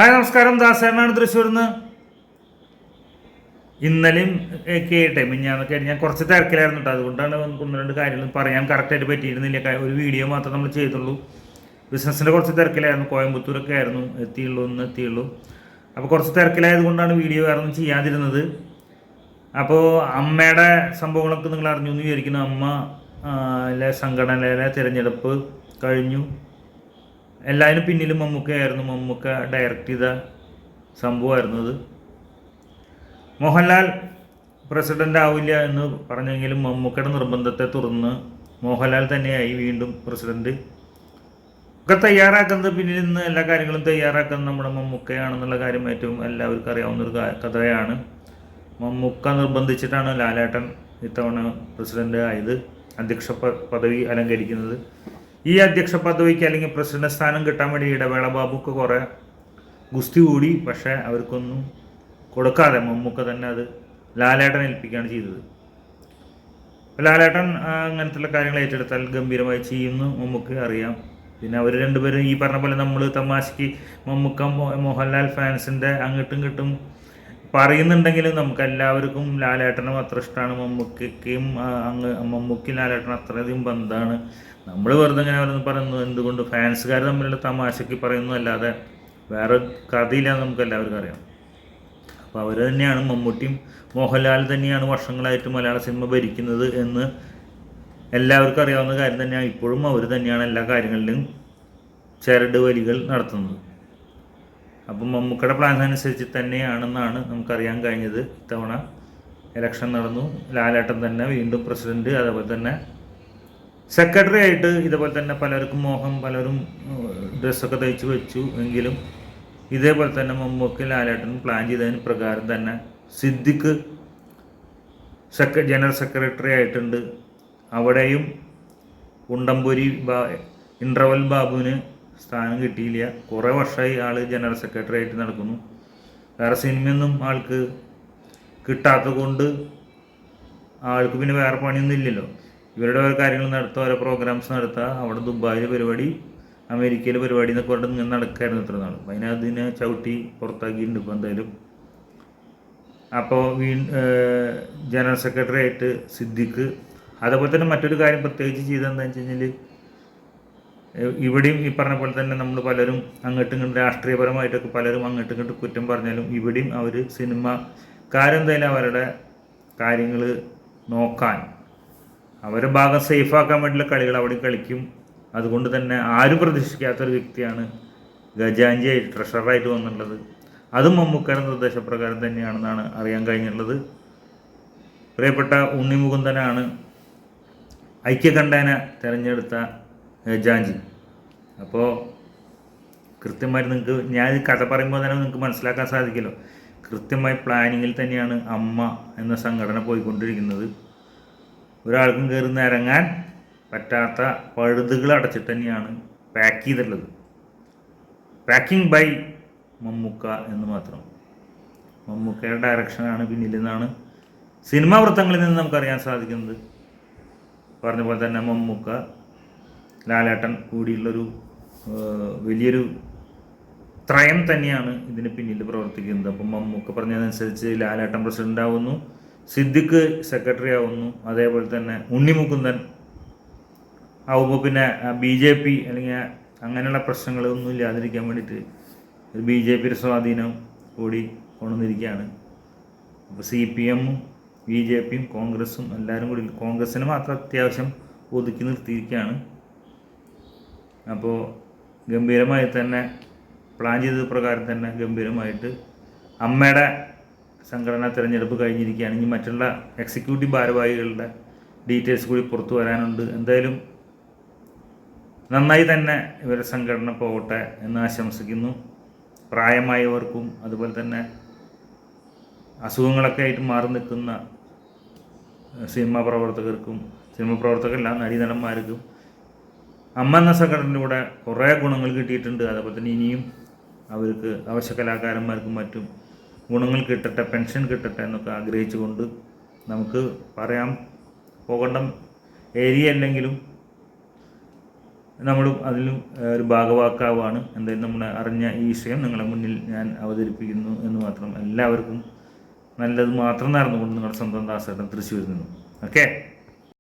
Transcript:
Hi നമസ്കാരം, ദാസേനാണ് തൃശ്ശൂരിൽ നിന്ന്. ഇന്നലെയും ഒക്കെ ആയിട്ടെ മിഞ്ഞാന്നൊക്കെ ഞാൻ കുറച്ച് തിരക്കിലായിരുന്നു കേട്ടോ. അതുകൊണ്ടാണ് ഒന്ന് രണ്ട് കാര്യങ്ങൾ പറയാൻ കറക്റ്റായിട്ട് പറ്റിയിരുന്നില്ല. ഒരു വീഡിയോ മാത്രം നമ്മൾ ചെയ്തുള്ളൂ. ബിസിനസ്സിൻ്റെ കുറച്ച് തിരക്കിലായിരുന്നു. കോയമ്പത്തൂരൊക്കെ ആയിരുന്നു, എത്തിയുള്ളൂ. അപ്പോൾ കുറച്ച് തിരക്കിലായത് കൊണ്ടാണ് വീഡിയോ വേറെ ഒന്നും ചെയ്യാതിരുന്നത്. അപ്പോൾ അമ്മയുടെ സംഭവങ്ങളൊക്കെ നിങ്ങൾ അറിഞ്ഞു എന്ന് വിചാരിക്കുന്നു. സംഘടനയിലെ തിരഞ്ഞെടുപ്പ് കഴിഞ്ഞു. എല്ലാവരും പിന്നിലും മമ്മൂക്കയായിരുന്നു. മമ്മൂക്ക ഡയറക്റ്റ് ചെയ്ത സംഭവമായിരുന്നു അത്. മോഹൻലാൽ പ്രസിഡൻ്റ് ആവില്ല എന്ന് പറഞ്ഞെങ്കിലും മമ്മൂക്കയുടെ നിർബന്ധത്തെ തുടർന്ന് മോഹൻലാൽ തന്നെയായി വീണ്ടും പ്രസിഡന്റ്. ഒക്കെ തയ്യാറാക്കുന്നത്, പിന്നിൽ നിന്ന് എല്ലാ കാര്യങ്ങളും തയ്യാറാക്കുന്നത് നമ്മുടെ മമ്മൂക്കയാണെന്നുള്ള കാര്യം ഏറ്റവും എല്ലാവർക്കും അറിയാവുന്നൊരു കഥയാണ്. മമ്മൂക്ക നിർബന്ധിച്ചിട്ടാണ് ലാലേട്ടൻ ഇത്തവണ പ്രസിഡന്റ് ആയത്, അധ്യക്ഷ പദവി അലങ്കരിക്കുന്നത്. ഈ അധ്യക്ഷ പദവിക്ക് അല്ലെങ്കിൽ പ്രസിഡന്റ് സ്ഥാനം കിട്ടാൻ വേണ്ടി ഇടവേള ബാബുക്ക് കുറേ ഗുസ്തി കൂടി. പക്ഷേ അവർക്കൊന്നും കൊടുക്കാതെ മമ്മൂക്ക തന്നെ അത് ലാലേട്ടൻ ഏൽപ്പിക്കുകയാണ് ചെയ്തത്. ലാലേട്ടൻ അങ്ങനത്തുള്ള കാര്യങ്ങൾ ഏറ്റെടുത്താൽ ഗംഭീരമായി ചെയ്യുന്നു മമ്മൂക്ക് അറിയാം. പിന്നെ അവർ രണ്ടുപേരും ഈ പറഞ്ഞ പോലെ നമ്മൾ തമാശയ്ക്ക് മമ്മൂക്ക മോഹൻലാൽ ഫാൻസിൻ്റെ അങ്ങോട്ടും ഇങ്ങോട്ടും പറയുന്നുണ്ടെങ്കിലും നമുക്ക് എല്ലാവർക്കും ലാലേട്ടനും അത്ര ഇഷ്ടമാണ്. മമ്മൂക്കും ലാലേട്ടനും അത്രയധികം ബന്ധമാണ്. നമ്മൾ വെറുതെ ഇങ്ങനെ അവരൊന്നും പറയുന്നു, എന്തുകൊണ്ട് ഫാൻസുകാർ തമ്മിലുള്ള തമാശയ്ക്ക് പറയുന്നു അല്ലാതെ വേറെ കഥയില്ലാന്ന് നമുക്ക് എല്ലാവർക്കും അറിയാം. അപ്പോൾ അവർ തന്നെയാണ്, മമ്മൂട്ടിയും മോഹൻലാൽ തന്നെയാണ് വർഷങ്ങളായിട്ട് മലയാള സിനിമ ഭരിക്കുന്നത് എന്ന് എല്ലാവർക്കും അറിയാവുന്ന കാര്യം തന്നെയാണ്. ഇപ്പോഴും അവർ തന്നെയാണ് എല്ലാ കാര്യങ്ങളിലും ചരട് വലികൾ നടത്തുന്നത്. അപ്പം മമ്മൂക്കയുടെ പ്ലാൻ അനുസരിച്ച് തന്നെയാണെന്നാണ് നമുക്കറിയാൻ കഴിഞ്ഞത്. ഇത്തവണ ഇലക്ഷൻ നടന്നു, ലാലേട്ടൻ തന്നെ വീണ്ടും പ്രസിഡന്റ്. അതേപോലെ തന്നെ സെക്രട്ടറി ആയിട്ട് ഇതേപോലെ തന്നെ പലർക്കും മോഹം, പലരും ഡ്രസ്സൊക്കെ തയ്ച്ച് വെച്ചു. എങ്കിലും ഇതേപോലെ തന്നെ മമ്മൂക്ക ലാലേട്ടൻ പ്ലാൻ ചെയ്തതിന് പ്രകാരം തന്നെ സിദ്ദിഖ് ജനറൽ സെക്രട്ടറി ആയിട്ടുണ്ട്. അവിടെയും ഉണ്ടംപൊരി ഇൻ്റർവൽ ബാബുവിന് സ്ഥാനം കിട്ടിയില്ല. കുറേ വർഷമായി ആൾ ജനറൽ സെക്രട്ടറി ആയിട്ട് നടക്കുന്നു. വേറെ സിനിമയൊന്നും ആൾക്ക് കിട്ടാത്തത് കൊണ്ട് ആൾക്ക് പിന്നെ വേറെ പണിയൊന്നും ഇല്ലല്ലോ. ഇവരുടെ ഓരോ കാര്യങ്ങൾ നടത്തുക, ഓരോ പ്രോഗ്രാംസ് നടത്തുക, അവിടെ ദുബായിൽ പരിപാടി, അമേരിക്കയിൽ പരിപാടി എന്നൊക്കെ പറഞ്ഞിട്ട് ഇങ്ങനെ നടക്കായിരുന്നു ഇത്ര നാൾ. അപ്പം അതിനെ ചവിട്ടി പുറത്താക്കിയിട്ടുണ്ട് ഇപ്പോൾ എന്തായാലും. അപ്പോൾ ജനറൽ സെക്രട്ടറി ആയിട്ട് സിദ്ദിഖ്. അതേപോലെ തന്നെ മറ്റൊരു കാര്യം പ്രത്യേകിച്ച് ചെയ്തതെന്താണെന്ന് വെച്ച് കഴിഞ്ഞാൽ, ഇവിടെയും ഈ പറഞ്ഞ പോലെ തന്നെ നമ്മൾ പലരും അങ്ങോട്ടും ഇങ്ങോട്ടും രാഷ്ട്രീയപരമായിട്ടൊക്കെ പലരും അങ്ങോട്ടും ഇങ്ങോട്ടും കുറ്റം പറഞ്ഞാലും ഇവിടെയും അവർ സിനിമക്കാരെന്തായാലും അവരുടെ കാര്യങ്ങൾ നോക്കാൻ, അവരുടെ ഭാഗം സേഫാക്കാൻ വേണ്ടിയുള്ള കളികൾ അവിടെ കളിക്കും. അതുകൊണ്ട് തന്നെ ആരും പ്രതീക്ഷിക്കാത്തൊരു വ്യക്തിയാണ് ഖജാൻജിയായിട്ട് ട്രഷററായിട്ട് വന്നിട്ടുള്ളത്. അതും മമ്മൂക്കയുടെ നിർദ്ദേശപ്രകാരം തന്നെയാണെന്നാണ് അറിയാൻ കഴിഞ്ഞിട്ടുള്ളത്. പ്രിയപ്പെട്ട ഉണ്ണി മുകുന്ദനാണ് ഐക്യകണ്ഠേന തിരഞ്ഞെടുത്ത ഖജാൻജി. അപ്പോൾ കൃത്യമായിട്ട് നിങ്ങൾക്ക് ഞാൻ കഥ പറയുമ്പോൾ തന്നെ നിങ്ങൾക്ക് മനസ്സിലാക്കാൻ സാധിക്കുമല്ലോ, കൃത്യമായി പ്ലാനിങ്ങിൽ തന്നെയാണ് അമ്മ എന്ന സംഘടന പോയിക്കൊണ്ടിരിക്കുന്നത്. ഒരാൾക്കും കയറി നിരങ്ങാൻ പറ്റാത്ത പഴുതുകൾ അടച്ചിട്ട് തന്നെയാണ് പാക്ക് ചെയ്തിട്ടുള്ളത്. പാക്കിംഗ് ബൈ മമ്മൂക്ക എന്ന് മാത്രം. മമ്മൂക്കയുടെ ഡയറക്ഷനാണ് പിന്നിൽ നിന്നാണ് സിനിമാ വൃത്തങ്ങളിൽ നിന്ന് നമുക്കറിയാൻ സാധിക്കുന്നത്. പറഞ്ഞ പോലെ തന്നെ മമ്മൂക്ക ലാലേട്ടൻ കൂടിയുള്ളൊരു വലിയൊരു ത്രയം തന്നെയാണ് ഇതിന് പിന്നിൽ പ്രവർത്തിക്കുന്നത്. അപ്പം മമ്മൂക്ക പറഞ്ഞതനുസരിച്ച് ലാലേട്ടൻ പ്രസിഡന്റ് ആവുന്നു, സിദ്ദിഖ് സെക്രട്ടറി ആവുന്നു, അതേപോലെ തന്നെ ഉണ്ണി മുകുന്ദൻ ആവുമ്പോൾ പിന്നെ BJP അല്ലെങ്കിൽ അങ്ങനെയുള്ള പ്രശ്നങ്ങളൊന്നും ഇല്ലാതിരിക്കാൻ വേണ്ടിയിട്ട് ഒരു BJP സ്വാധീനം കൂടി കൊണ്ടുവന്നിരിക്കുകയാണ്. അപ്പോൾ CPM, BJP, കോൺഗ്രസും എല്ലാവരും കൂടി കോൺഗ്രസ്സിന് മാത്രം അത്യാവശ്യം ഒതുക്കി നിർത്തിയിരിക്കുകയാണ്. അപ്പോൾ ഗംഭീരമായി തന്നെ പ്ലാൻ ചെയ്ത പ്രകാരം തന്നെ ഗംഭീരമായിട്ട് അമ്മയുടെ സംഘടനാ തിരഞ്ഞെടുപ്പ് കഴിഞ്ഞിരിക്കുകയാണ്. ഇനി മറ്റുള്ള എക്സിക്യൂട്ടീവ് ഭാരവാഹികളുടെ ഡീറ്റെയിൽസ് കൂടി പുറത്തു വരാനുണ്ട്. എന്തായാലും നന്നായി തന്നെ ഇവരുടെ സംഘടന പോകട്ടെ എന്ന് ആശംസിക്കുന്നു. പ്രായമായവർക്കും അതുപോലെ തന്നെ അസുഖങ്ങളൊക്കെ ആയിട്ട് മാറി നിൽക്കുന്ന സിനിമാ പ്രവർത്തകരല്ല നടീനടന്മാർക്കും അമ്മ എന്ന സംഘടനയിലൂടെ കുറേ ഗുണങ്ങൾ കിട്ടിയിട്ടുണ്ട്. അതേപോലെ തന്നെ ഇനിയും അവർക്ക് അവശ്യ കലാകാരന്മാർക്കും മറ്റും ഗുണങ്ങൾ കിട്ടട്ടെ, പെൻഷൻ കിട്ടട്ടെ എന്നൊക്കെ ആഗ്രഹിച്ചുകൊണ്ട് നമുക്ക് പറയാം. പോകേണ്ട ഏരിയ അല്ലെങ്കിലും നമ്മളും അതിലും ഒരു ഭാഗവാക്കാവാണ്. എന്തായാലും നമ്മൾ അറിഞ്ഞ ഈ വിഷയം നിങ്ങളുടെ മുന്നിൽ ഞാൻ അവതരിപ്പിക്കുന്നു എന്ന് മാത്രം. എല്ലാവർക്കും നല്ലത് മാത്രം നടന്നുകൊണ്ട് നിങ്ങളുടെ സ്വന്തം ദാസേട്ടൻ തൃശ്ശൂരിൽ നിന്നും. ഓക്കെ.